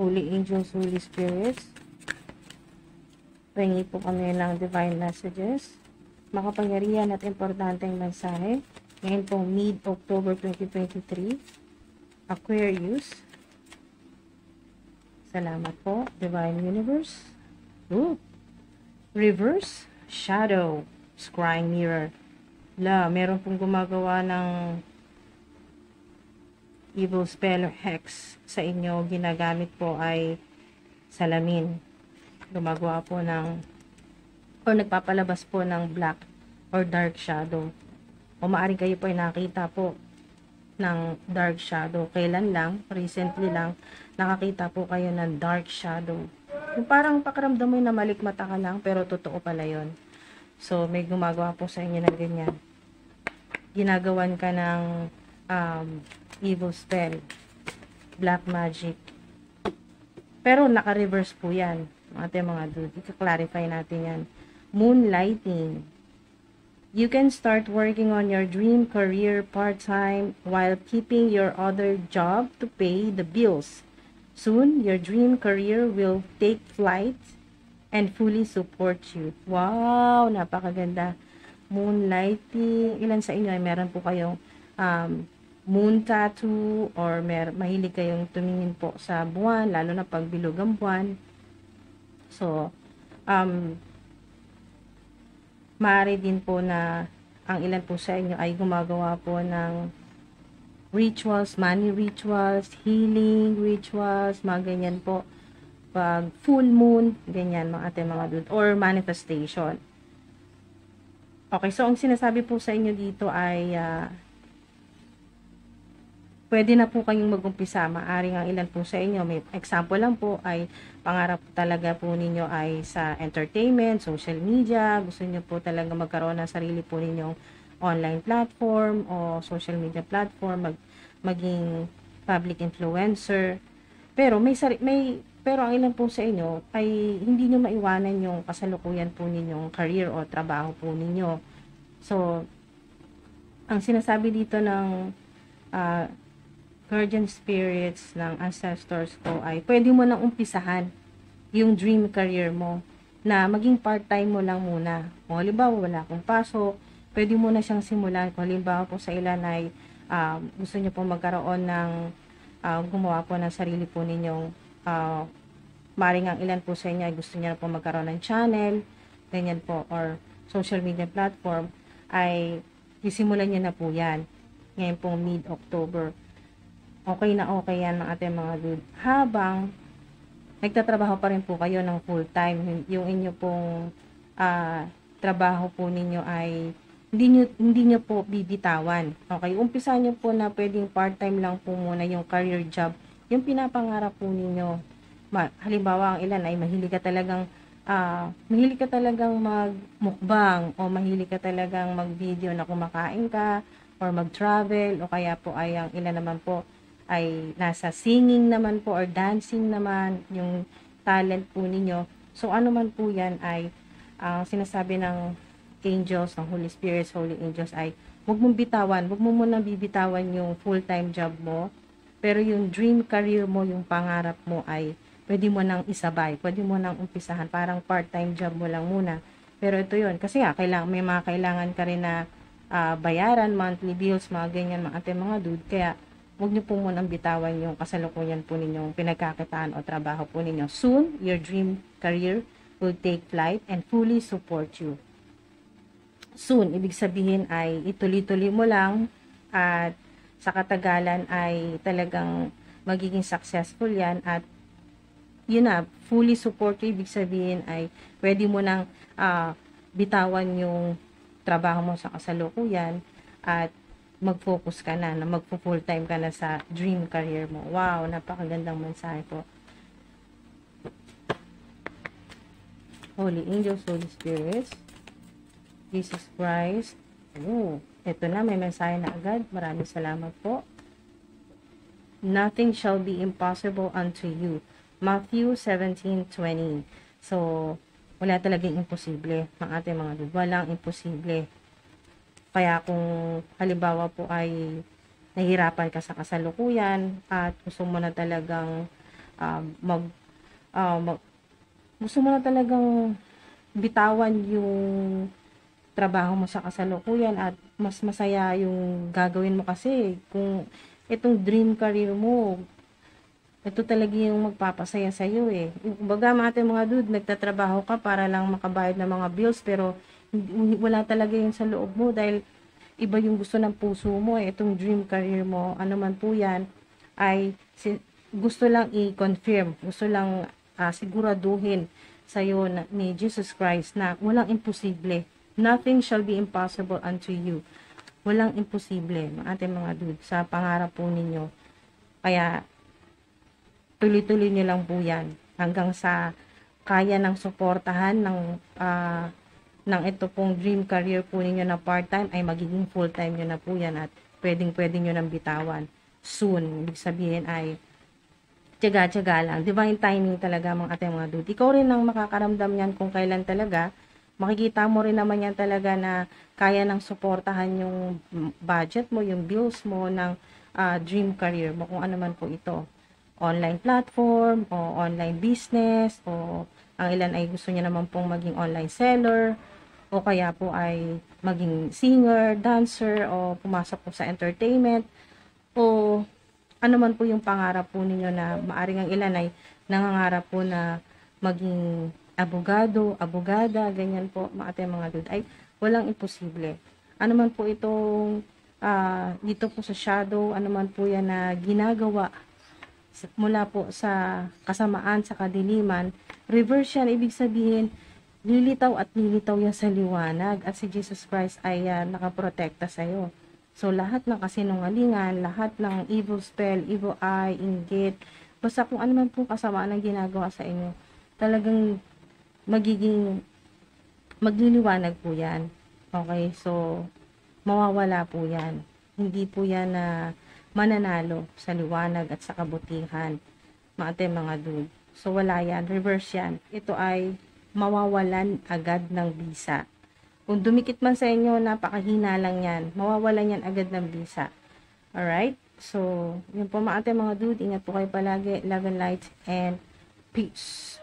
Holy Angels, Holy Spirits. Pahingi po kami ng divine messages. Makapangyarihan at importanteng mensahe. Ngayon pong mid-October 2023. Aquarius. Salamat po, Divine Universe. Reverse Shadow, Scrying Mirror. Meron pong gumagawa ng evil spell or hex sa inyo. Ginagamit po ay salamin. Gumagawa po ng o nagpapalabas po ng black or dark shadow. O maaring kayo po ay nakita po ng dark shadow. Kailan lang, recently lang, nakakita po kayo ng dark shadow. Yung parang pakiramdam mo na malikmata ka lang, pero totoo pala yun. So, may gumagawa po sa inyo ng ganyan. Ginagawan ka ng evil spell, black magic. Pero naka-reverse po yan, ating mga dude. Ika-clarify natin yan. Moonlighting. You can start working on your dream career part-time while keeping your other job to pay the bills. Soon, your dream career will take flight and fully support you. Wow! Napakaganda. Moonlighting. Ilan sa inyo ay meron po kayong moon tattoo or mahilig kayong tumingin po sa buwan, lalo na pag bilog ang buwan. So, maaari din po na ang ilan po sa inyo ay gumagawa po ng rituals, money rituals, healing rituals, mga ganyan po. Pag full moon, ganyan mga ating mga dude, or manifestation. Okay, so ang sinasabi po sa inyo dito ay pwede na po kayong mag-umpisa. Maaring ang ilan po sa inyo, may example lang po ay pangarap talaga po ninyo ay sa entertainment, social media, gusto niyo po talaga magkaroon ng sarili po ninyong online platform o social media platform, maging public influencer. Pero pero ang ilan po sa inyo ay hindi nyo maiwanan yung kasalukuyan po ninyong career o trabaho po ninyo. So, ang sinasabi dito ng guardian spirits ng ancestors ko ay pwede mo nang umpisahan yung dream career mo na maging part-time mo lang muna. Kung halimbawa wala akong pasok, pwede mo na siyang simulan. Kung halimbawa po sa ilan ay gusto nyo po magkaroon ng gumawa po ng sarili po ninyong maring ang ilan po sa inyo ay gusto niya po magkaroon ng channel, ganyan po, or social media platform, ay isimulan niyo na po yan ngayon pong mid-October. Okay na okay yan ng ating mga dude. Habang nagtatrabaho pa rin po kayo ng full-time, yung inyo pong trabaho po ninyo ay hindi nyo po bibitawan. Okay, umpisa nyo po na pwedeng part-time lang po muna yung career job, yung pinapangarap po ninyo. Halimbawa, ang ilan ay mahilig ka talagang magmukbang o mahilig ka talagang mag-video na kumakain ka or mag-travel o kaya po ay ang ilan naman po ay nasa singing naman po or dancing naman yung talent po ninyo. So, ano man po yan ay sinasabi ng angels, ng Holy Spirits, Holy Angels ay huwag mong bitawan, huwag mo munang bibitawan yung full-time job mo, pero yung dream career mo, yung pangarap mo ay pwede mo nang isabay, pwede mo nang umpisahan, parang part-time job mo lang muna. Pero ito yun, kasi may mga kailangan ka rin na bayaran, monthly bills, mga ganyan, mga ating mga dude, kaya huwag nyo po munang bitawan yung kasalukuyan po ninyong pinagkakitaan o trabaho po ninyo. Soon, your dream career will take flight and fully support you. Soon, ibig sabihin ay ituloy-tuloy mo lang at sa katagalan ay talagang magiging successful yan at yun na, fully support you, ibig sabihin ay pwede mo nang bitawan yung trabaho mo sa kasalukuyan at mag-focus ka na magpo-full time ka na sa dream career mo. Wow, napakagandang mensahe po. Holy Angels, Holy Spirits, Jesus Christ. Ito na, may mensahe na agad. Maraming salamat po. Nothing shall be impossible unto you. Matthew 17:20. So, wala talagang imposible ng ating mga dude. Walang imposible. Kaya kung halimbawa po ay nahihirapan ka sa kasalukuyan at gusto mo na talagang mag, gusto mo na talagang bitawan yung trabaho mo sa kasalukuyan at mas masaya yung gagawin mo kasi kung itong dream career mo, ito talaga yung magpapasaya sa iyo eh. Kumbaga mga dude, nagtatrabaho ka para lang makabayad ng mga bills pero wala talaga yung sa loob mo dahil iba yung gusto ng puso mo eh. Itong dream career mo, ano man po yan, ay gusto lang i-confirm, gusto lang siguraduhin sa iyo ni Jesus Christ na walang imposible. Nothing shall be impossible unto you. Walang imposible, ating mga dude, sa pangarap po ninyo. Kaya, tuloy-tuloy nyo lang po yan hanggang sa kaya ng suportahan ng ito pong dream career po ninyo na part-time ay magiging full-time nyo na po yan at pwedeng-pwede nyo nang bitawan soon. Ibig sabihin ay tiyaga-tiyaga lang. Divine timing talaga mga ating mga dude. Ikaw rin ang makakaramdam yan kung kailan talaga. Makikita mo rin naman yan talaga na kaya ng suportahan yung budget mo, yung bills mo ng dream career mo kung ano man po ito. Online platform o online business o ang ilan ay gusto niya naman pong maging online seller o kaya po ay maging singer, dancer o pumasok po sa entertainment o ano man po yung pangarap po ninyo na maaring ang ilan ay nangangarap po na maging abogado, abogada, ganyan po mga dude ay walang imposible. Ano man po itong dito po sa shadow, ano man po yan na ginagawa mula po sa kasamaan, sa kadiliman, reverse yan, ibig sabihin, lilitaw at lilitaw yan sa liwanag at si Jesus Christ ay nakaprotekta sa'yo. So, lahat ng kasinungalingan, lahat ng evil spell, evil eye, inggit, basta kung ano man po kasamaan ang ginagawa sa inyo, talagang magliliwanag po yan. Okay, so, mawawala po yan. Hindi po yan na mananalo sa liwanag at sa kabutihan, mga dude. So, wala yan. Reverse yan. Ito ay mawawalan agad ng bisa. Kung dumikit man sa inyo, napakahina lang yan. Mawawalan yan agad ng bisa. Alright? So, yun po mga dude. Ingat po kayo palagi. Love and light and peace.